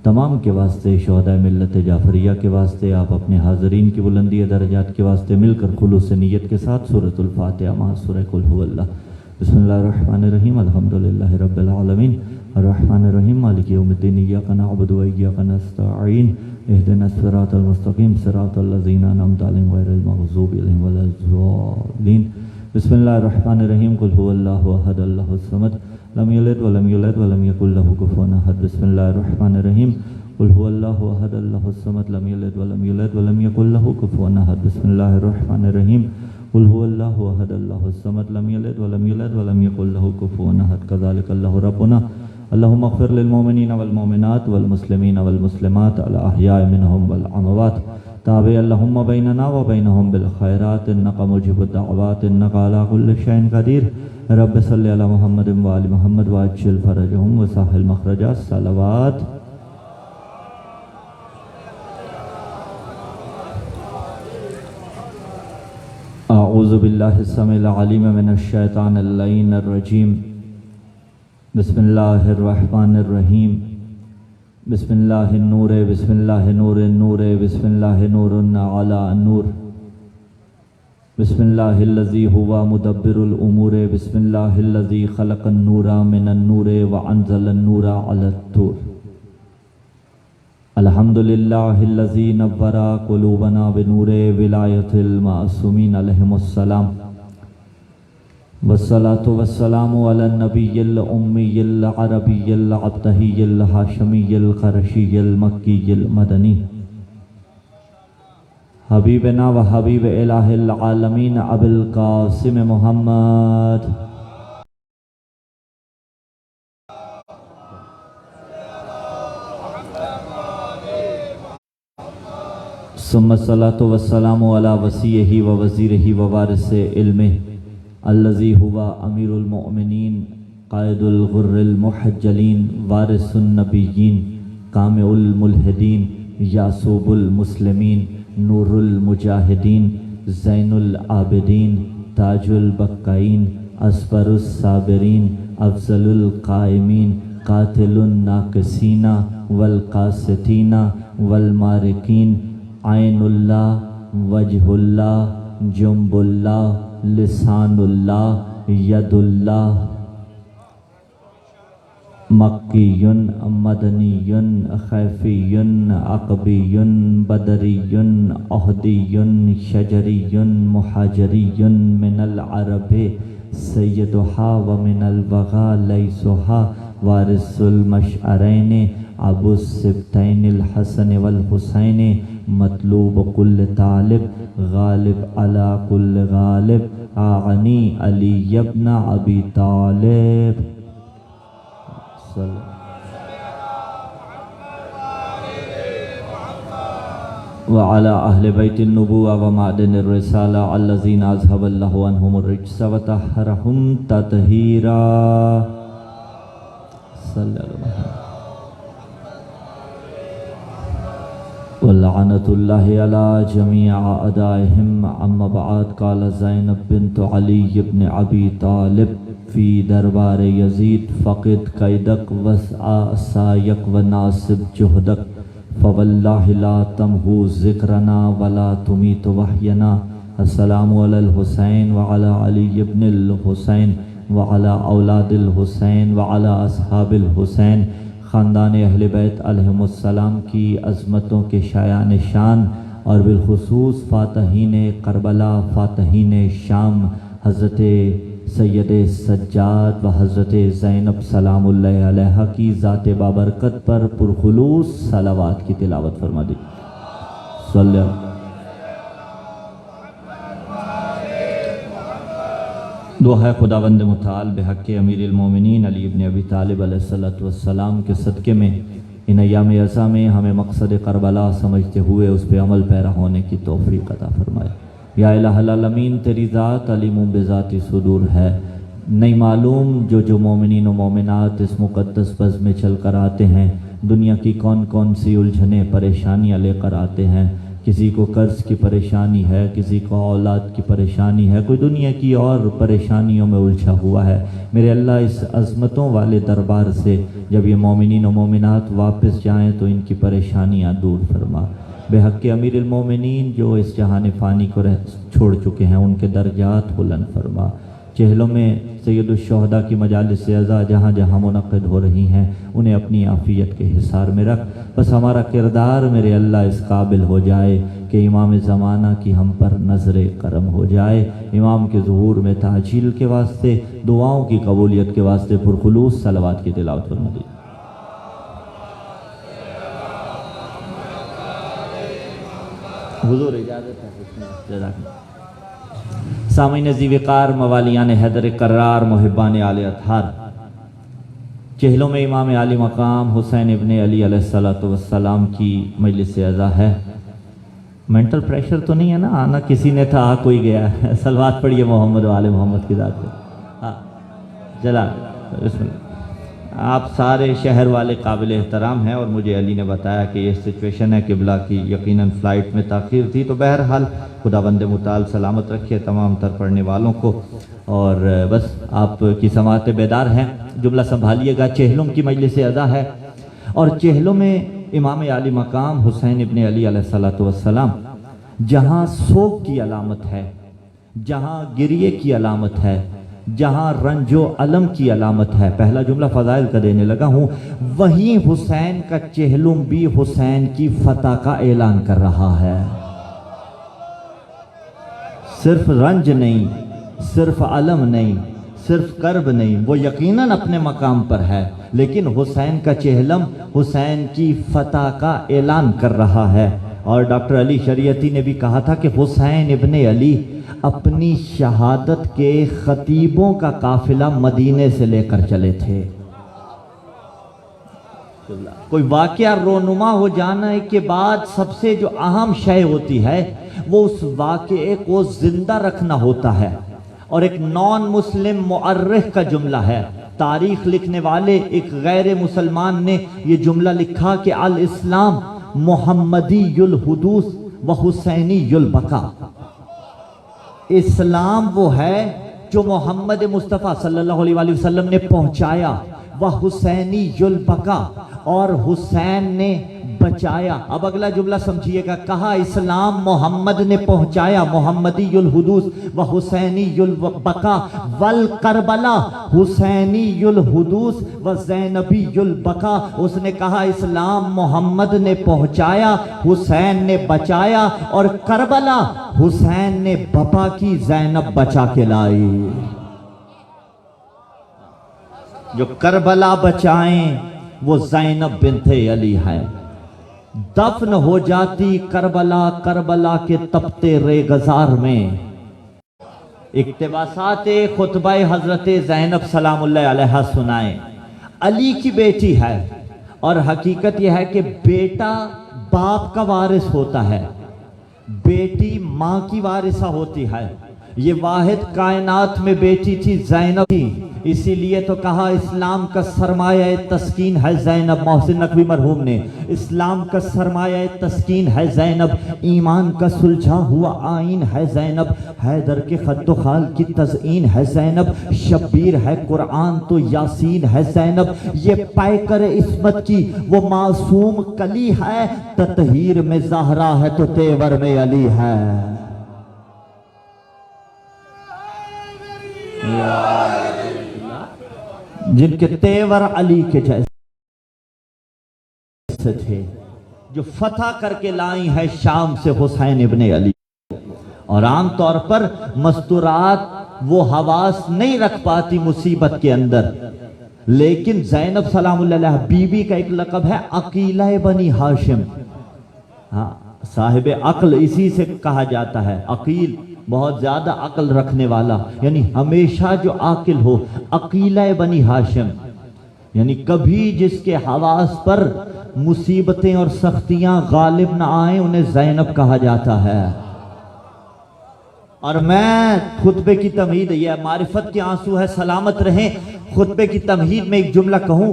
تمام کے واسطے، شہدائے ملت جعفریہ کے واسطے، آپ اپنے حاضرین کی بلندی درجات کے واسطے مل کر خلوص نیت کے ساتھ سورۃ الفاتحہ مع سورہ قل هو اللہ۔ بسم اللہ الرحمن الرحیم، الحمدللہ رب العالمین، الرحمن الرحیم، مالک یوم الدین، ایاک نعبد و ایاک نستعین، اہدنا الصراط المستقیم، صراط الذین انعمت علیہم غیر المغضوب علیہم ولا الضالین۔ بسم اللہ الرحمن الرحیم، قل هو اللہ احد اللہ الصمد، لم یلد ولم یولد ولم یکن لہ کفوا احد۔ بسم اللہ الرحمن الرحیم، قل هو اللہ احد اللہ الصمد، لم یلد ولم یولد ولم یکن لہ کفوا احد۔ بسم اللہ الرحمن الرحیم، قل هو اللہ احد اللہ الصمد، لم یلد ولم یولد ولم یکن لہ کفوا احد۔ کذالک اللہ ربنا، اللہم اغفر للمؤمنین والمؤمنات والمسلمین والمسلمات الاحیاء منہم والاموات، تابع اللہم بیننا وبینہم بالخیرات، انک مجیب الدعوات، انک علی کل شیء قدیر۔ رب صلی علی محمد وآل محمد وعجل فرجہم وسہل مخرجہ، صلوات۔ اعوذ باللہ السمیع العلیم من الشیطان اللعین الرجیم، بسم اللہ الرحمن الرحیم، بسم اللہ النور، بسم اللہ نور النور، بسم اللہ نور علی النور، بسم اللہ الذی ہوا مدبر الامور، بسم اللہ الذی خلق النور من النور وانزل النور علی الطور، الحمدللہ الذی نور قلوبنا بنور ولایت المعصومین علیہم السلام، والصلاة والسلام علی النبی الامی العربی العبتہی الہاشمی القرشی المکی المدنی، حبیبنا و حبیب الہ العالمین ابو القاسم محمد۔ ثم الصلاة والسلام علی وصیہ و وزیرہ و وارث علمہ، الذی ہوا امیر المؤمنین، قائد الغر المحجلین، وارث النبیین، کامع الملحدین، یعصوب المسلمین، نور المجاہدین، زین العابدین، تاج البقائین، اصبر الصابرین، افضل القائمین، قاتل الناقصین والقاسطین والمارقین، عین اللہ، وجہ اللہ، جنب اللہ، لسان اللہ، ید اللہ، مکی، مدنی، خیفی، عقبی، بدری، احدی، شجری، مہاجری، من العرب سیدہا ومن الوغا لیسہا، وارث المشعرین، ابو السبتین الحسن والحسین، مطلوب کل طالب، غالب علی کل غالب، اعنی علی ابن ابی طالب، وعلى أهل بيت النبوة ومعدن الرسالة الذين أذهب الله عنهم الرجس وطهرهم تطهيرا، صلى الله عليه وسلم، ولعنة الله على جميع أعدائهم، أما بعد، قال زينب بنت علي بن أبي طالب فی دربار یزید، فقد قیدک وسع سایق و ناصب جہدک، فواللہ لا تمحو ذکرنا ولا تمیت وحینا۔ السلام علی الحسین وعلی علی ابن الحسین وعلی اولاد الحسین وعلی اصحاب الحسین۔ خاندان اہل بیت علیہم السلام کی عظمتوں کے شایان شان اور بالخصوص فاتحین کربلا، فاتحین شام، حضرت سید سجاد و حضرت زینب سلام اللہ علیہ کی ذات بابرکت پر پرخلوص صلوات کی تلاوت فرما دی۔ صلی اللہ۔ دعا ہے خداوند متعال بحق امیر المومنین علی ابن ابی طالب علیہ السلام کے صدقے میں ان ایام عزا میں ہمیں مقصد کربلا سمجھتے ہوئے اس پہ عمل پیرا ہونے کی توفیق عطا فرمائے۔ یا الہ العالمین، تیری ذات علیم بذاتی صدور ہے، نہیں معلوم جو مومنین و مومنات اس مقدس بز میں چل کر آتے ہیں، دنیا کی کون کون سی الجھنیں پریشانیاں لے کر آتے ہیں، کسی کو قرض کی پریشانی ہے، کسی کو اولاد کی پریشانی ہے، کوئی دنیا کی اور پریشانیوں میں الجھا ہوا ہے، میرے اللہ اس عظمتوں والے دربار سے جب یہ مومنین و مومنات واپس جائیں تو ان کی پریشانیاں دور فرما۔ بے حق کے امیر المومنین جو اس جہان فانی کو چھوڑ چکے ہیں ان کے درجات بلند فرما۔ چہلوں میں سید الشہداء کی مجالس عزا جہاں جہاں منعقد ہو رہی ہیں انہیں اپنی عافیت کے حصار میں رکھ، بس ہمارا کردار میرے اللہ اس قابل ہو جائے کہ امام زمانہ کی ہم پر نظر کرم ہو جائے، امام کے ظہور میں تعجیل کے واسطے، دعاؤں کی قبولیت کے واسطے پرخلوص صلوات کی تلاوت فرما دیجیے۔ حضور اجازت ہے، جزاک اللہ۔ سامعین ذی وقار، موالیان حیدر کرار، محبان آل اطہار، چہلوں میں امام عالی مقام حسین ابن علی علیہ السلام کی مجلس عزا ہے۔ مینٹل پریشر تو نہیں ہے نا؟ آنا کسی نے تھا، کوئی گیا ہے۔ صلوات پڑھیے محمد و آل محمد کی ذات پہ۔ ہاں چلا، بسم اللہ۔ آپ سارے شہر والے قابل احترام ہیں اور مجھے علی نے بتایا کہ یہ سچویشن ہے قبلہ کی، یقیناً فلائٹ میں تاخیر تھی، تو بہرحال خدا بند متعال سلامت رکھے تمام تر پڑھنے والوں کو، اور بس آپ کی سماعت بیدار ہیں، جملہ سنبھالیے گا۔ چہلوں کی مجلس عزا ہے اور چہلوں میں امام عالی مقام حسین ابن علی علیہ السلام جہاں سوگ کی علامت ہے، جہاں گریے کی علامت ہے، جہاں رنج و علم کی علامت ہے، پہلا جملہ فضائل کا دینے لگا ہوں، وہیں حسین کا چہلم بھی حسین کی فتح کا اعلان کر رہا ہے۔ صرف رنج نہیں، صرف علم نہیں، صرف کرب نہیں، وہ یقیناً اپنے مقام پر ہے، لیکن حسین کا چہلم حسین کی فتح کا اعلان کر رہا ہے۔ اور ڈاکٹر علی شریعتی نے بھی کہا تھا کہ حسین ابن علی اپنی شہادت کے خطیبوں کا قافلہ مدینے سے لے کر چلے تھے۔ کوئی واقعہ رونما ہو جانے کے بعد سب سے جو اہم شے ہوتی ہے وہ اس واقعے کو زندہ رکھنا ہوتا ہے، اور ایک نان مسلم مؤرخ کا جملہ ہے، تاریخ لکھنے والے ایک غیر مسلمان نے یہ جملہ لکھا کہ الاسلام محمدی الحدوث و حسینی البقا۔ اسلام وہ ہے جو محمد مصطفیٰ صلی اللہ علیہ وآلہ وسلم نے پہنچایا، وہ حسینی البقا، اور حسین نے بچایا۔ اب اگلا جملہ سمجھیے گا، کہا اسلام محمد نے پہنچایا، محمدی الحدوث و حسینی البقا، والکربلا حسینی الحدوث و زینبی البقا۔ اس نے کہا اسلام محمد نے پہنچایا، حسین نے بچایا، اور کربلا حسین نے بپا کی، زینب بچا کے لائی۔ جو کربلا بچائیں وہ زینب بنت علی ہے۔ دفن ہو جاتی کربلا، کربلا کے تپتے ریگزار میں۔ اقتباسات خطبہ حضرت زینب سلام اللہ علیہ سنائیں۔ علی کی بیٹی ہے، اور حقیقت یہ ہے کہ بیٹا باپ کا وارث ہوتا ہے، بیٹی ماں کی وارثہ ہوتی ہے۔ یہ واحد کائنات میں بیٹی تھی، زینب تھی، اسی لیے تو کہا اسلام کا سرمایہ تسکین ہے زینب۔ محسن نقوی مرحوم نے، اسلام کا سرمایہ تسکین ہے زینب، ایمان کا سلجھا ہوا آئین ہے زینب، حیدر کے خد و خال کی تزئین ہے زینب، شبیر ہے قرآن تو یاسین ہے زینب، یہ پیکر عصمت کی وہ معصوم کلی ہے، تطہیر میں زہرا ہے تو تیور میں علی ہے۔ جن کے تیور علی کے جیسے تھے، جو فتح کر کے لائی ہے شام سے حسین ابن علی۔ اور عام طور پر مستورات وہ حواس نہیں رکھ پاتی مصیبت کے اندر، لیکن زینب سلام اللہ علیہ بی بی کا ایک لقب ہے عقیلہ بنی ہاشم۔ ہاں، صاحب عقل اسی سے کہا جاتا ہے، عقیل بہت زیادہ عقل رکھنے والا، یعنی ہمیشہ جو عاقل ہو، عقیلہ بنی ہاشم، یعنی کبھی جس کے حواس پر مصیبتیں اور سختیاں غالب نہ آئیں انہیں زینب کہا جاتا ہے۔ اور میں خطبے کی تمہید، یہ معرفت کے آنسو ہے، سلامت رہیں، خطبے کی تمہید میں ایک جملہ کہوں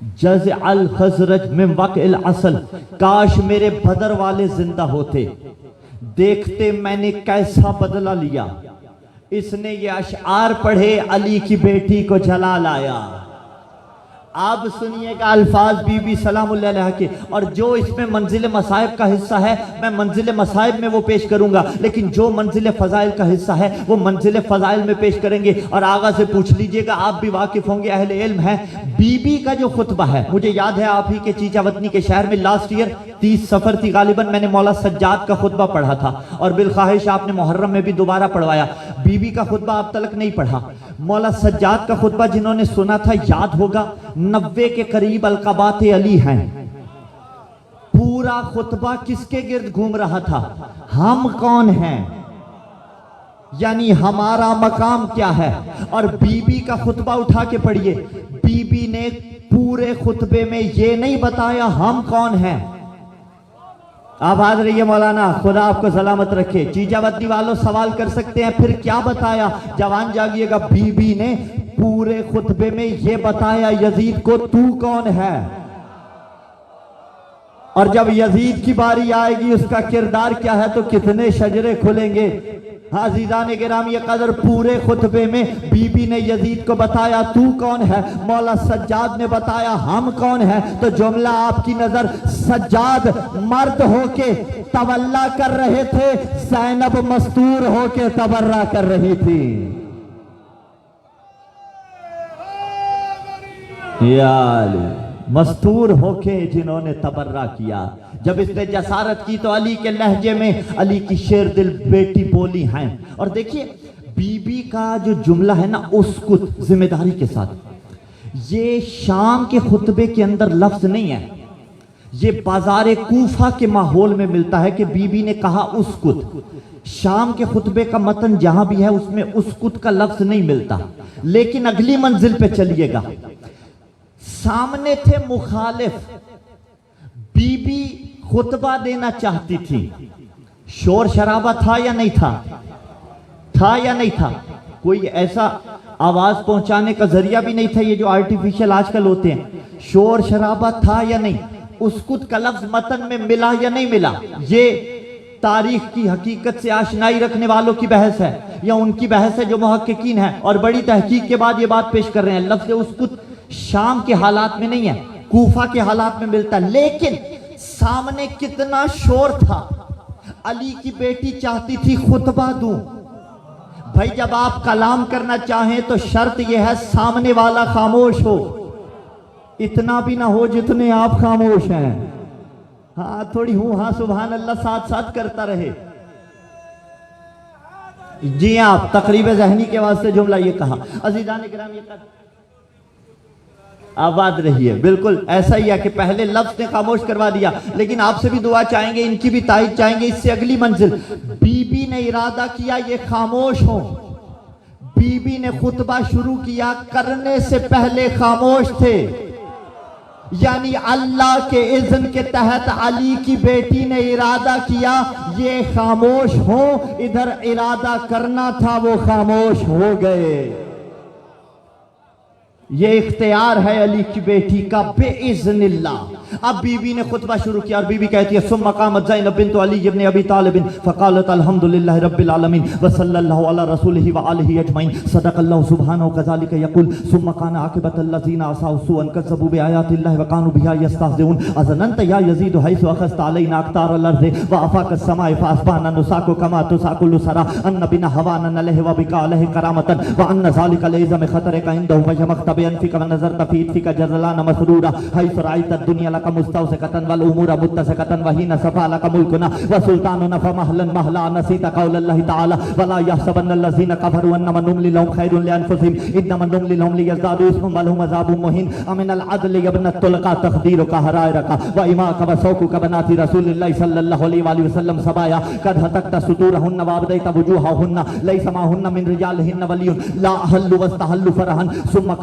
جز الخزرج من وقع العسل، کاش میرے بدر والے زندہ ہوتے، دیکھتے میں نے کیسا بدلہ لیا۔ اس نے یہ اشعار پڑھے، علی کی بیٹی کو جلا لایا۔ اب سنیے گا الفاظ بی بی سلام اللہ علیہ کے، اور جو اس میں منزل مصائب کا حصہ ہے میں منزل مصائب میں وہ پیش کروں گا، لیکن جو منزل فضائل کا حصہ ہے وہ منزل فضائل میں پیش کریں گے۔ اور آغا سے پوچھ لیجئے گا، آپ بھی واقف ہوں گے، اہل علم ہیں، بی بی کا جو خطبہ ہے، مجھے یاد ہے آپ ہی کے چیچا وطنی کے شہر میں لاسٹ ایئر 30 سفر تھی غالباً، میں نے مولا سجاد کا خطبہ پڑھا تھا، اور بالخواہش آپ نے محرم میں بھی دوبارہ پڑھوایا۔ بی بی کا خطبہ آپ تلک نہیں پڑھا، مولا سجاد کا خطبہ جنہوں نے سنا تھا یاد ہوگا، 90 کے قریب القابات علی ہیں۔ پورا خطبہ کس کے گرد گھوم رہا تھا؟ ہم کون ہیں، یعنی ہمارا مقام کیا ہے۔ اور بی بی کا خطبہ اٹھا کے پڑھیے، بی بی نے پورے خطبے میں یہ نہیں بتایا ہم کون ہیں۔ آباد رہیے مولانا، خدا آپ کو سلامت رکھے۔ چیجا وطنی والوں سوال کر سکتے ہیں پھر کیا بتایا؟ جوان جاگیے گا، بی بی نے پورے خطبے میں یہ بتایا یزید کو تو کون ہے، اور جب یزید کی باری آئے گی اس کا کردار کیا ہے تو کتنے شجرے کھلیں گے۔ عزیزان گرامی قدر، پورے خطبے میں بی بی نے یزید کو بتایا تو کون ہے، مولا سجاد نے بتایا ہم کون ہیں۔ تو جملہ آپ کی نظر، سجاد مرد ہو کے تولا کر رہے تھے، زینب مستور ہو کے تبرہ کر رہی تھی۔ یا علی، مستور ہو کے جنہوں نے تبرہ کیا۔ جب اس نے جسارت کی تو علی کے لہجے میں علی کی شیر دل بیٹی بولی ہیں۔ اور دیکھیے بی بی کا جو جملہ ہے نا، اسکت، ذمہ داری کے ساتھ، یہ شام کے خطبے کے اندر لفظ نہیں ہے، یہ بازار کوفہ کے ماحول میں ملتا ہے کہ بی بی نے کہا اسکت۔ شام کے خطبے کا متن جہاں بھی ہے اس میں اسکت کا لفظ نہیں ملتا۔ لیکن اگلی منزل پہ چلیے گا، سامنے تھے مخالف، بی بی خطبہ دینا چاہتی تھی، شور شرابہ تھا یا نہیں تھا؟ تھا یا نہیں تھا؟ کوئی ایسا آواز پہنچانے کا ذریعہ بھی نہیں تھا یہ جو آرٹیفیشل آج کل ہوتے ہیں؟ شور شرابہ تھا یا نہیں؟ اسکت کا لفظ متن میں ملا یا نہیں ملا؟ یہ تاریخ کی حقیقت سے آشنائی رکھنے والوں کی بحث ہے یا ان کی بحث ہے جو محققین ہیں اور بڑی تحقیق کے بعد یہ بات پیش کر رہے ہیں۔ لفظ اسکت شام کے حالات میں نہیں ہے، کوفہ کے حالات میں ملتا ہے۔ لیکن سامنے کتنا شور تھا، علی کی بیٹی چاہتی تھی خطبہ دوں۔ بھائی جب آپ کلام کرنا چاہیں تو شرط یہ ہے سامنے والا خاموش ہو، اتنا بھی نہ ہو جتنے آپ خاموش ہیں۔ ہاں تھوڑی ہوں ہاں سبحان اللہ ساتھ ساتھ کرتا رہے۔ جی آپ تقریب ذہنی کے واسطے جملہ یہ کہا۔ عزیزان کرام یہ کہا آباد رہیے، بالکل ایسا ہی ہے کہ پہلے لفظ نے خاموش کروا دیا، لیکن آپ سے بھی دعا چاہیں گے، ان کی بھی تائید چاہیں گے۔ اس سے اگلی منزل، بی بی نے ارادہ کیا یہ خاموش ہوں، بی بی نے خطبہ شروع کیا کرنے سے پہلے خاموش تھے، یعنی اللہ کے اذن کے تحت علی کی بیٹی نے ارادہ کیا یہ خاموش ہوں، ادھر ارادہ کرنا تھا وہ خاموش ہو گئے۔ یہ اختیار ہے علی کی بیٹی کا بِإِذْنِ اللہ۔ اب بی بی نے خطبہ شروع کیا اور بی بی کہتی ہے ثم قامت زینب بنت علی بن ابی طالب فقالت الحمدللہ رب العالمین وصلی اللہ علی رسولہ وآلہ اجمعین صدق اللہ سبحانہ وکذالک یقول ثم کان عاقبۃ الذین عصوا سوءا کذبوا بآیات اللہ وکانوا بها یستہزئون اظننت یا یزید حیث اخذت علینا اقطار الارض وآفاق السماء فاصبحنا نساق کما تساق السرى ان بنا هوانا نلہ وبک علیہ کرامۃ وان ذلک لعظم خطرک عنده فشمخت بانفک ونظرت فی اتفک جزلان مسرورا حیث رأیت الدنیا لك مستوسقة والأمور متسقة وحين صفى لك ملكنا وسلطاننا فمهلا مهلا نسيت قول الله تعالى ولا يحسبن الذين كفروا أنما نملي لهم خير لأنفسهم إنما نملي لهم ليزدادوا إثما ولهم عذاب مهين أمن العدل يا ابن الطلقاء تخديرك هرائرك وإماك وسوقك بنات رسول الله صلى الله عليه وآله وسلم سبايا قد هتكت صدورهن وأبديت وجوههن ليس معهن من رجالهن ولي لا أهل واستحلوا فرحا ثم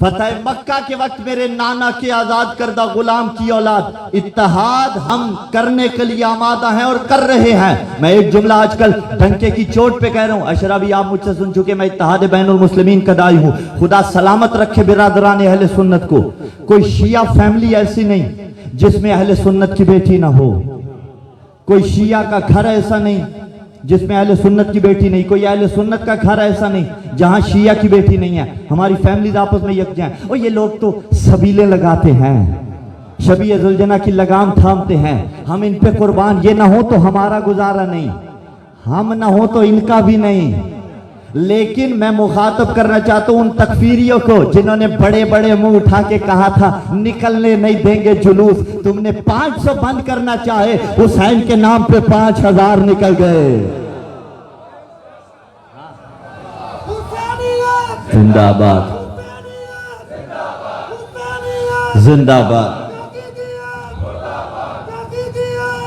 فتح مکہ کے وقت میرے نانا کے آزاد کردہ غلام کی اولاد اتحاد ہم کرنے کے لیے آمادہ ہیں اور کر رہے ہیں. میں ایک جملہ آج کل ڈنکے کی چوٹ پہ کہہ رہا ہوں, اشرا بھی آپ مجھ سے سن چکے, میں اتحاد بین المسلمین کا داعی ہوں. خدا سلامت رکھے برادران اہل سنت کو. کوئی شیعہ فیملی ایسی نہیں جس میں اہل سنت کی بیٹی نہ ہو, کوئی شیعہ کا گھر ایسا نہیں جس میں اہل سنت کی بیٹی نہیں, کوئی اہل سنت کا گھر ایسا نہیں جہاں شیعہ کی بیٹی نہیں ہے. ہماری فیملیز آپس میں یکجا ہیں. اور یہ لوگ تو سبیلے لگاتے ہیں, شبیہ ذوالجناح کی لگام تھامتے ہیں. ہم ان پہ قربان, یہ نہ ہو تو ہمارا گزارا نہیں, ہم نہ ہو تو ان کا بھی نہیں. لیکن میں مخاطب کرنا چاہتا ہوں ان تکفیریوں کو جنہوں نے بڑے بڑے منہ اٹھا کے کہا تھا نکلنے نہیں دیں گے جلوس. تم نے 500 بند کرنا چاہے, حسین کے نام پہ 5000 نکل گئے. زندہ آباد, زندہ آباد,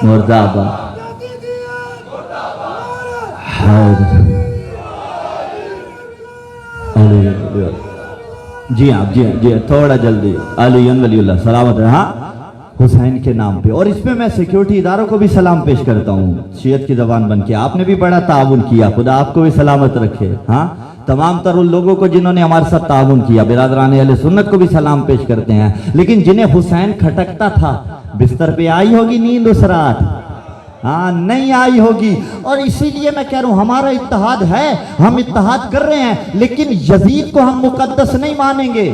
مرد آباد. جی ہاں جی ہاں جی ہاں, تھوڑا جلدی. علی ولی اللہ سلامت ہے. ہاں, حسین کے نام پہ. اور اس پہ میں سیکیورٹی اداروں کو بھی سلام پیش کرتا ہوں شیعت کی زبان بن کے. آپ نے بھی بڑا تعاون کیا, خدا آپ کو بھی سلامت رکھے. ہاں, تمام تر ان لوگوں کو جنہوں نے ہمارے ساتھ تعاون کیا, برادران اہل سنت کو بھی سلام پیش کرتے ہیں. لیکن جنہیں حسین کھٹکتا تھا, بستر پہ آئی ہوگی نیند اس رات؟ ہاں, نہیں آئی ہوگی. اور اسی لیے میں کہہ رہا ہوں ہمارا اتحاد ہے, ہم اتحاد کر رہے ہیں, لیکن یزید کو ہم مقدس نہیں مانیں گے.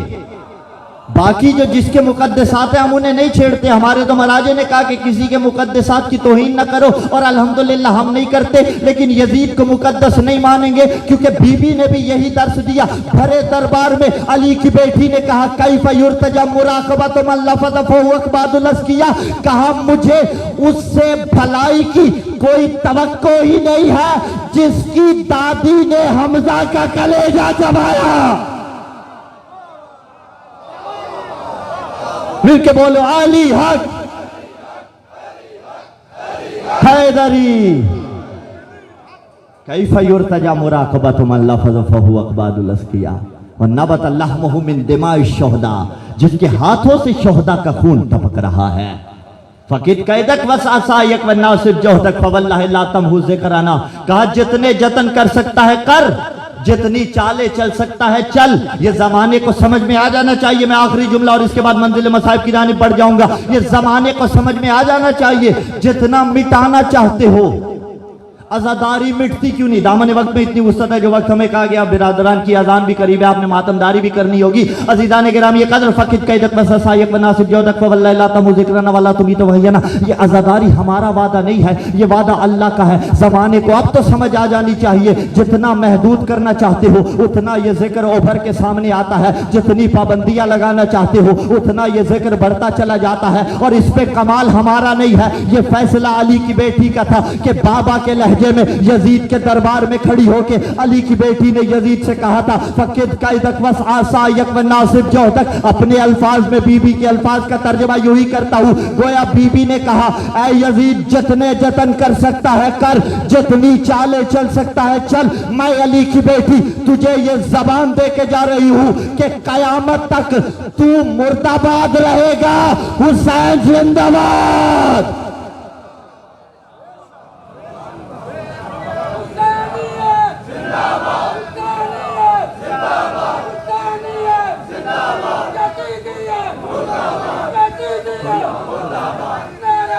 باقی جو جس کے مقدسات ہیں ہم انہیں نہیں چھیڑتے. ہمارے تو مراجے نے کہا کہ کسی کے مقدسات کی توہین نہ کرو, اور الحمدللہ ہم نہیں کرتے. لیکن یزید کو مقدس نہیں مانیں گے, کیونکہ بی بی نے بھی یہی درس دیا. بھرے دربار میں علی کی بیٹی نے کہا کیف یرتجی مراقبۃ من لفظ فهو اکباد الازکیاء, کہا مجھے اس سے بھلائی کی کوئی توقع ہی نہیں ہے جس کی دادی نے حمزہ کا کلیجہ چبایا. مل کے بولو علی حق حیدری. کیف یرتجی مراقبۃ من لفظ فهو اکباد الازکیاء ونبت لحمہ من دماء الشہداء, جس کے ہاتھوں سے شہداء کا خون ٹپک رہا ہے. فقد قیدک وسعصایک وناصب جہدک فواللہ لا تمحو ذکرنا, کہا جتنے جتن کر سکتا ہے کر, جتنی چالیں چل سکتا ہے چل. یہ زمانے کو سمجھ میں آ جانا چاہیے. میں آخری جملہ اور اس کے بعد منزل مصائب کی جانب بڑھ جاؤں گا. یہ زمانے کو سمجھ میں آ جانا چاہیے, جتنا مٹانا چاہتے ہو عزاداری مٹتی کیوں نہیں. دامن وقت میں اتنی وسعت ہے, جو وقت ہمیں کہا گیا برادران کی اذان بھی قریب ہے, آپ نے ماتمداری بھی کرنی ہوگی. عزیزان گرامی قدر فقد قیدک وسعصایک وناصب جہدک فواللہ لا تمحو ذکرنا ولا تمیت وحینا. یہ عزاداری ہمارا وعدہ نہیں ہے, یہ وعدہ اللہ کا ہے. زمانے کو اب تو سمجھ آ جانی چاہیے, جتنا محدود کرنا چاہتے ہو اتنا یہ ذکر ابھر کے سامنے آتا ہے, جتنی پابندیاں لگانا چاہتے ہو اتنا یہ ذکر بڑھتا چلا جاتا ہے. اور اس پہ کمال ہمارا نہیں ہے, یہ فیصلہ علی کی بیٹی کا تھا کہ بابا کے لہجے میں یزید کے دربار میں کھڑی ہو کے علی کی بیٹی نے یزید سے کہا تھا فقد قیدک وسعصایک وناصب جہدک. اپنے الفاظ میں بی بی کے الفاظ کا ترجمہ یوں ہی کرتا ہوں. گویا بی بی نے کہا اے یزید جتنے جتن کر سکتا ہے کر, جتنی چالیں چل سکتا ہے چل. میں علی کی بیٹی تجھے یہ زبان دے کے جا رہی ہوں کہ قیامت تک تو مرد آباد رہے گا. حسین زندہ باد.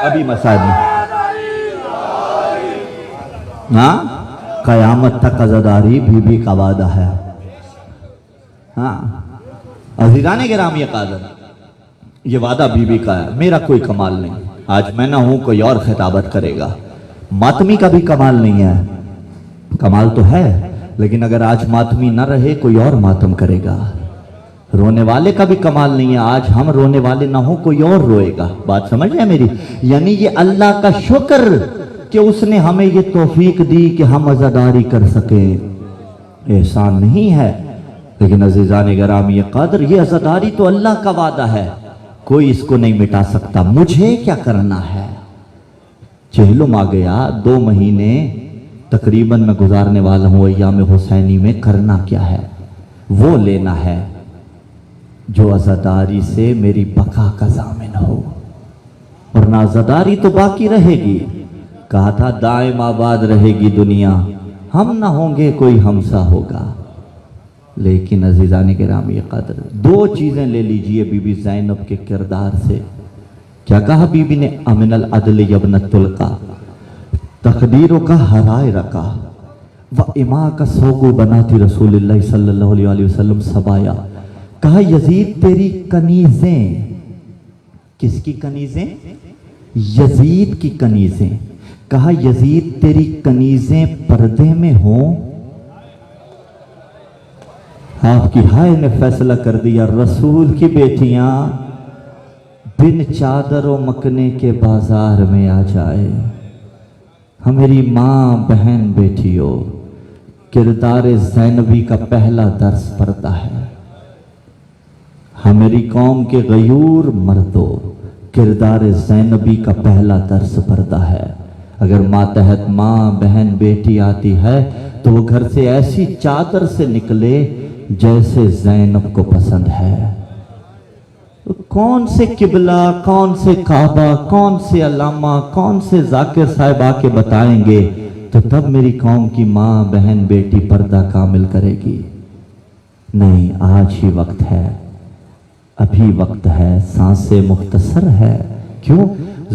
ابھی مسائل ہاں, قیامت تک عزاداری بی بی کا وعدہ ہے. ہاں عزیزان گرامی قادر, یہ وعدہ بی بی کا ہے. میرا کوئی کمال نہیں, آج میں نہ ہوں کوئی اور خطابت کرے گا. ماتمی کا بھی کمال نہیں ہے, کمال تو ہے لیکن اگر آج ماتمی نہ رہے کوئی اور ماتم کرے گا. رونے والے کا بھی کمال نہیں ہے, آج ہم رونے والے نہ ہوں کوئی اور روئے گا. بات سمجھ رہے ہیں میری؟ یعنی یہ اللہ کا شکر کہ اس نے ہمیں یہ توفیق دی کہ ہم عزاداری کر سکیں. احسان نہیں ہے, لیکن عزیزان گرامی قدر یہ عزاداری تو اللہ کا وعدہ ہے, کوئی اس کو نہیں مٹا سکتا. مجھے کیا کرنا ہے؟ چہلم آ گیا, 2 مہینے تقریباً میں گزارنے والا ہوں ایام حسینی میں. کرنا کیا ہے؟ وہ لینا ہے جو عزاداری سے میری بقا کا ضامن ہو، ورنہ عزاداری تو باقی رہے گی۔ کہا تھا دائم آباد رہے گی دنیا، ہم نہ ہوں گے کوئی ہمسا ہوگا۔ لیکن عزیزان گرامی قدر، دو چیزیں لے لیجئے بی بی زینب کے کردار سے۔ کیا کہا بی بی نے؟ امن العدل یبنت القا، تقدیروں کا ہرائے رکا، و اما کا سوگو بناتی رسول اللہ صلی اللہ علیہ وسلم سبایا۔ کہا یزید تیری کنیزیں، کس کی کنیزیں؟ یزید کی کنیزیں۔ کہا یزید تیری کنیزیں پردے میں ہوں۔ آپ کی ہائے نے فیصلہ کر دیا، رسول کی بیٹیاں بن چادر و مکنے کے بازار میں آ جائے۔ ہماری ماں بہن بیٹیوں، کردار زینبی کا پہلا درس پڑتا ہے۔ ہماری قوم کے غیور مردوں، کردار زینبی کا پہلا درس پڑتا ہے۔ اگر ماتحت ماں بہن بیٹی آتی ہے تو وہ گھر سے ایسی چادر سے نکلے جیسے زینب کو پسند ہے۔ کون سے قبلہ، کون سے کعبہ، کون سے علامہ، کون سے ذاکر صاحب آ کے بتائیں گے تو تب میری قوم کی ماں بہن بیٹی پردہ کامل کرے گی؟ نہیں، آج ہی وقت ہے، ابھی وقت ہے، سانسیں مختصر ہے۔ کیوں؟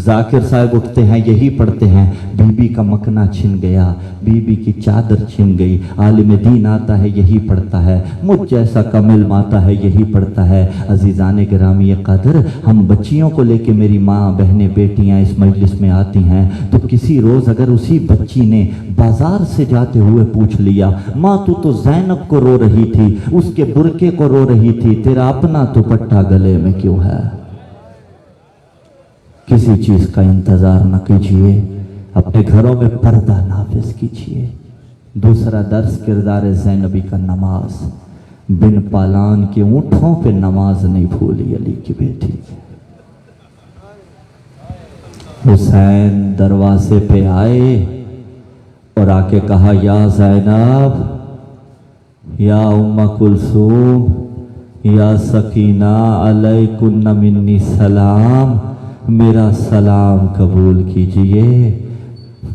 ذاکر صاحب اٹھتے ہیں یہی پڑھتے ہیں، بی بی کا مکنا چھن گیا، بی بی کی چادر چھن گئی۔ عالم دین آتا ہے یہی پڑھتا ہے، مجھ جیسا کم علم آتا ہے یہی پڑھتا ہے۔ عزیزان گرامی قدر، ہم بچیوں کو لے کے میری ماں بہنیں بیٹیاں اس مجلس میں آتی ہیں تو کسی روز اگر اسی بچی نے بازار سے جاتے ہوئے پوچھ لیا، ماں تو زینب کو رو رہی تھی، اس کے برقعے کو رو رہی تھی، تیرا اپنا دوپٹہ گلے میں کیوں ہے؟ کسی چیز کا انتظار نہ کیجیے، اپنے گھروں میں پردہ نافذ کیجیے۔ دوسرا درس کردار زینبی کا، نماز۔ بن پالان کے اونٹوں پہ نماز نہیں بھولی علی کی بیٹی۔ حسین دروازے پہ آئے اور آ کے کہا، یا زینب، یا ام کلثوم، یا سکینہ، علیکن منی سلام، میرا سلام قبول کیجئے۔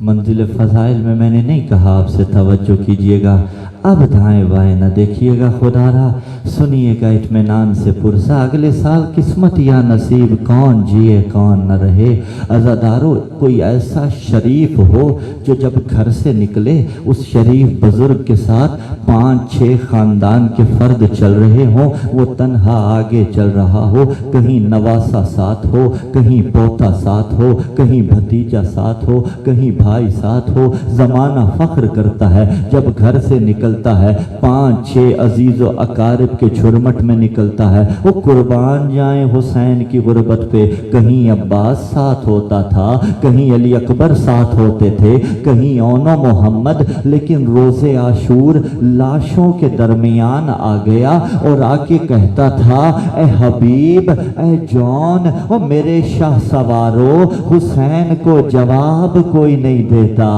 منزل فضائل میں میں نے نہیں کہا آپ سے توجہ کیجئے گا، اب دائیں بائیں نہ دیکھیے گا، خدا را سنیے گا اطمینان سے پرسہ۔ اگلے سال قسمت یا نصیب، کون جیے کون نہ رہے۔ عزادارو، کوئی ایسا شریف ہو جو جب گھر سے نکلے اس شریف بزرگ کے ساتھ 5-6 خاندان کے فرد چل رہے ہوں، وہ تنہا آگے چل رہا ہو، کہیں نواسا ساتھ ہو، کہیں پوتا ساتھ ہو، کہیں بھتیجا ساتھ ہو، کہیں بھائی ساتھ ہو۔ زمانہ فخر کرتا ہے جب گھر سے نکلتا ہے 5-6 عزیز و اقارب کے جھرمٹ میں نکلتا ہے۔ وہ قربان جائیں حسین کی غربت پہ، کہیں عباس ساتھ ہوتا تھا، کہیں علی اکبر ساتھ ہوتے تھے، کہیں اونو محمد، لیکن روز عاشور لاشوں کے درمیان آ گیا اور آ کے کہتا تھا، اے حبیب، اے جان، اور میرے شاہ سوارو، حسین کو جواب کوئی نہیں دیتا۔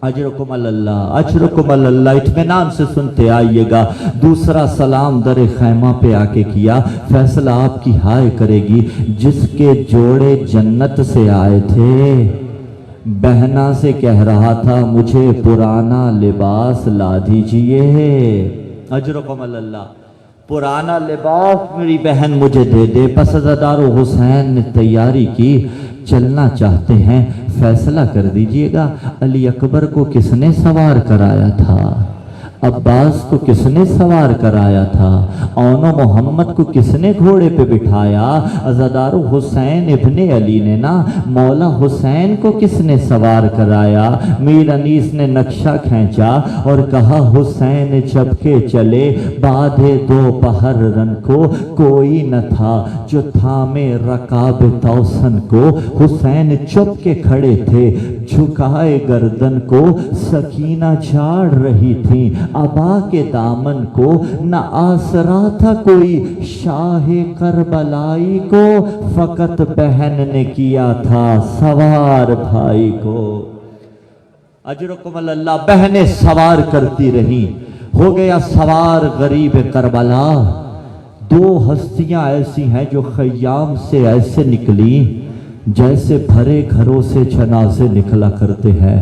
اجرکم اللہ، اجرکم اللہ، اطمینان سے سنتے آئیے گا۔ دوسرا سلام در خیمہ پہ آ کے کیا، فیصلہ آپ کی ہائے کرے گی، جس کے جوڑے جنت سے آئے تھے، بہنا سے کہہ رہا تھا مجھے پرانا لباس لا دیجئے۔ اجرکم اللہ، پرانا لباس میری بہن مجھے دے دے۔ پس عزادارو، حسین نے تیاری کی، چلنا چاہتے ہیں، فیصلہ کر دیجئے گا، علی اکبر کو کس نے سوار کرایا تھا؟ عباس کو کس نے سوار کرایا تھا؟ اونو محمد کو کس نے گھوڑے پہ بٹھایا؟ عزادارو، حسین ابن علی نے نا۔ مولا حسین کو کس نے سوار کرایا؟ میر انیس نے نقشہ کھینچا اور کہا، حسین جب کے چلے بادھے دوپہر رن کو، کوئی نہ تھا جو تھامے رکاب توسن کو۔ حسین چپ کے کھڑے تھے، جھکائے گردن کو، سکینہ جھاڑ رہی تھی عبا کے دامن کو، نہ آسرا تھا کوئی شاہ کربلائی کو، فقط بہن نے کیا تھا سوار بھائی کو۔ اجرکم اللہ، بہنیں سوار کرتی رہی، ہو گیا سوار غریب کربلا۔ دو ہستیاں ایسی ہیں جو خیام سے ایسے نکلی جیسے بھرے گھروں سے جنازے نکلا کرتے ہیں۔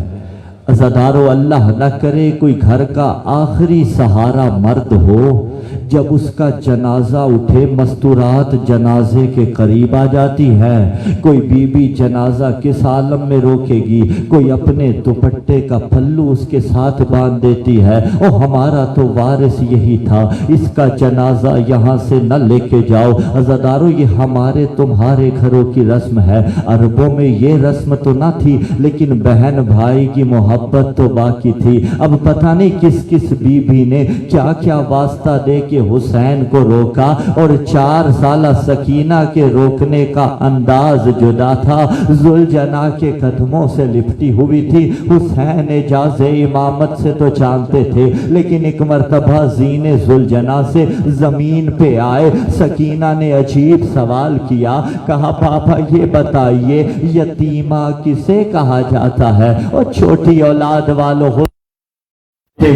عزادارو اللہ نہ کرے کوئی گھر کا آخری سہارا مرد ہو، جب اس کا جنازہ اٹھے مستورات جنازے کے قریب آ جاتی ہے۔ کوئی بی بی جنازہ کس عالم میں روکے گی، کوئی اپنے دوپٹے کا پلو اس کے ساتھ باندھ دیتی ہے، او ہمارا تو وارث یہی تھا، اس کا جنازہ یہاں سے نہ لے کے جاؤ۔ عزادارو یہ ہمارے تمہارے گھروں کی رسم ہے، عربوں میں یہ رسم تو نہ تھی، لیکن بہن بھائی کی محبت تو باقی تھی۔ اب پتہ نہیں کس کس بی بی نے کیا کیا واسطہ دے کہ حسین کو روکا، اور 4 سالہ سکینہ کے روکنے کا انداز جدا تھا۔ ذوالجناح کے قدموں سے لپٹی ہوئی تھی، حسین اجاز امامت سے تو جانتے تھے، لیکن ایک مرتبہ زین ذوالجناح سے زمین پہ آئے۔ سکینہ نے عجیب سوال کیا، کہا پاپا یہ بتائیے یتیمہ کسے کہا جاتا ہے؟ اور چھوٹی اولاد والوں ہو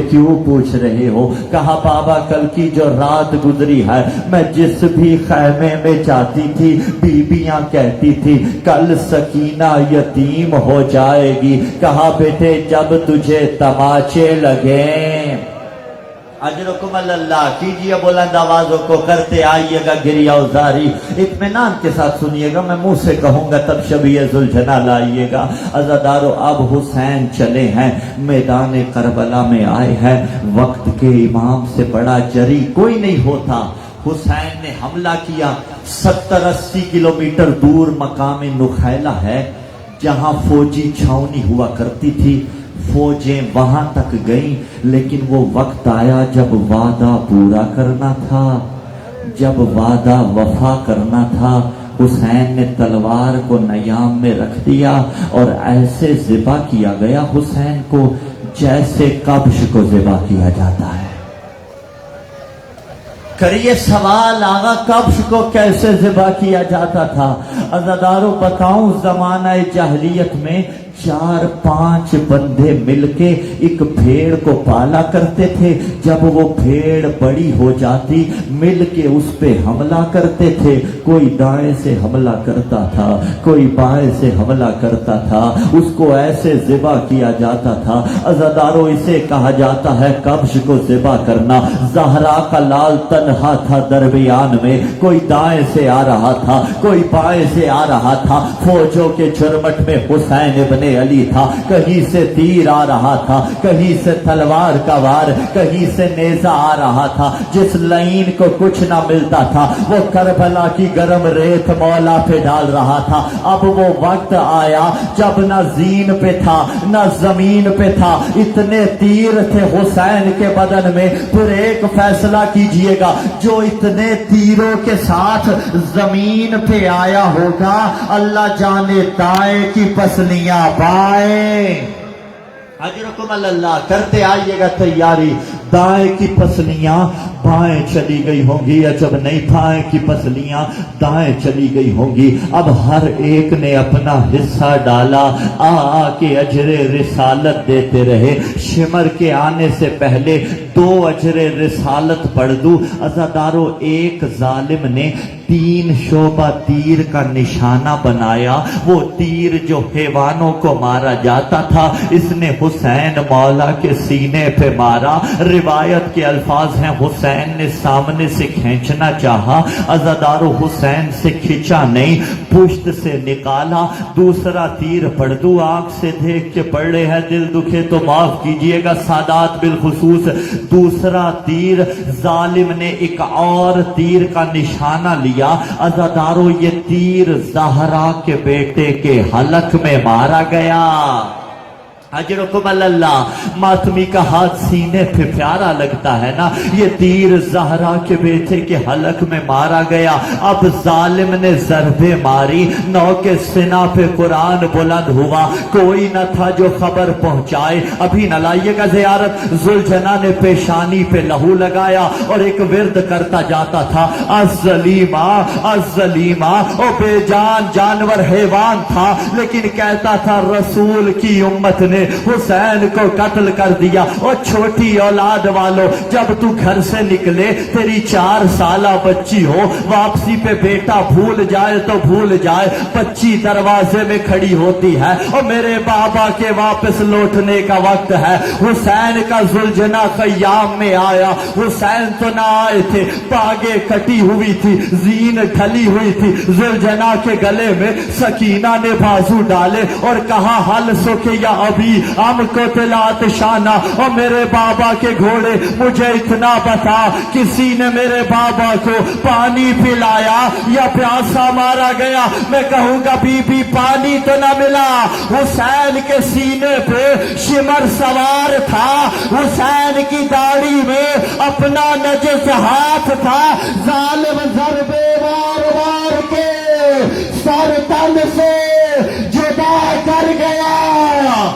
کیوں پوچھ رہے ہو؟ کہا بابا کل کی جو رات گزری ہے، میں جس بھی خیمے میں جاتی تھی بیبیاں کہتی تھی کل سکینہ یتیم ہو جائے گی۔ کہا بیٹے جب تجھے تماچے لگیں، اجرکم اللہ کیجئے بلند آوازوں کو، کرتے آئیے گا گریہ و زاری، اطمینان کے ساتھ سنیے گا، میں منہ سے کہوں گا تب شبیہ ذوالجناح لائیے گا۔ عزادارو اب حسین چلے ہیں، میدان کربلا میں آئے ہیں، وقت کے امام سے بڑا جری کوئی نہیں ہوتا۔ حسین نے حملہ کیا، 70-80 کلومیٹر دور مقام نخیلہ ہے جہاں فوجی چھاونی ہوا کرتی تھی۔ فوجیں وہاں تک گئیں، لیکن وہ وقت آیا جب وعدہ پورا کرنا تھا، جب وعدہ وفا کرنا تھا۔ حسین نے تلوار کو نیام میں رکھ دیا اور ایسے ذبح کیا گیا حسین کو جیسے کبش کو ذبح کیا جاتا ہے۔ کریے سوال آغا کبش کو کیسے ذبح کیا جاتا تھا؟ عزادارو بتاؤں زمانہ جاہلیت میں 4-5 بندے مل کے ایک بھیڑ کو پالا کرتے تھے۔ جب وہ بھیڑ بڑی ہو جاتی مل کے اس پہ حملہ کرتے تھے، کوئی دائیں سے حملہ کرتا تھا، کوئی بائیں سے حملہ کرتا تھا، اس کو ایسے ذبح کیا جاتا تھا۔ عزادارو اسے کہا جاتا ہے کبش کو ذبح کرنا۔ زہرا کا لال تنہا تھا درمیان میں، کوئی دائیں سے آ رہا تھا، کوئی بائیں سے آ رہا تھا۔ فوجوں کے جھرمٹ میں حسین ابن علی تھا، کہیں سے تیر آ رہا تھا، کہیں سے تلوار کا وار، کہیں سے نیزہ آ رہا تھا۔ جس لائن کو کچھ نہ ملتا تھا وہ کربلا کی گرم ریت مولا پہ ڈال رہا تھا۔ اب وہ وقت آیا جب نہ زین پہ تھا نہ زمین پہ تھا، اتنے تیر تھے حسین کے بدن میں۔ پھر ایک فیصلہ کیجئے گا، جو اتنے تیروں کے ساتھ زمین پہ آیا ہوگا اللہ جانے دائیں کی پسلیاں بائیں۔ اجرکم اللہ کرتے آئیے گا تیاری۔ دائیں کی پسلیاں بائیں چلی گئی ہوں گی، یا جب نہیں بائیں کی پسلیاں دائیں چلی گئی ہوں گی۔ اب ہر ایک نے اپنا حصہ ڈالا، آ کے اجر رسالت دیتے رہے۔ شمر کے آنے سے پہلے 2 اجر رسالت پڑھ دوں۔ عزادارو ایک ظالم نے 3 شعبہ تیر کا نشانہ بنایا، وہ تیر جو حیوانوں کو مارا جاتا تھا اس نے حسین مولا کے سینے پہ مارا۔ روایت کے الفاظ ہیں حسین نے سامنے سے کھینچنا چاہا، عزادارو حسین سے کھینچا نہیں، پشت سے نکالا۔ دوسرا تیر پڑھ دوں، آنکھ سے دیکھ کے پڑھ رہے ہیں، دل دکھے تو معاف کیجئے گا سادات بالخصوص۔ دوسرا تیر ظالم نے ایک اور تیر کا نشانہ لیا۔ عزادارو یہ تیر زہرا کے بیٹے کے حلق میں مارا گیا۔ اجرکم اللہ، ماتمی کا ہاتھ سینے پہ پیارا لگتا ہے نا، یہ تیر زہرا کے بیٹے کے حلق میں مارا گیا۔ اب ظالم نے ضربے ماری، نو کے سینہ پہ قرآن بلند ہوا، کوئی نہ تھا جو خبر پہنچائے۔ ابھی نہ لائیے گا زیارت، ذوالجناح نے پیشانی پہ لہو لگایا اور ایک ورد کرتا جاتا تھا، الظلیمہ الظلیمہ۔ او بے جان جانور حیوان تھا لیکن کہتا تھا رسول کی امت نے نے حسین کو قتل کر دیا. اور چھوٹی اولاد والوں، جب تو گھر سے نکلے تیری 4 سالہ بچی ہو، واپسی پہ بیٹا بھول جائے تو بھول جائے، بچی دروازے میں کھڑی ہوتی ہے اور میرے بابا کے واپس لوٹنے کا وقت ہے. حسین کا زلجنا خیام میں آیا. حسین تو نہ آئے تھے، باگیں کٹی ہوئی تھی، زین ڈھلی ہوئی تھی. زلجنا کے گلے میں سکینہ نے بازو ڈالے اور کہا حل سکے یا ابھی ہم کو تلات شانہ. اور میرے بابا کے گھوڑے، مجھے اتنا بتا، کسی نے میرے بابا کو پانی پلایا یا پیاسا مارا گیا؟ میں کہوں گا بی بی پانی تو نہ ملا. حسین کے سینے پہ شمر سوار تھا، حسین کی داڑھی میں اپنا نجس ہاتھ تھا. ظالم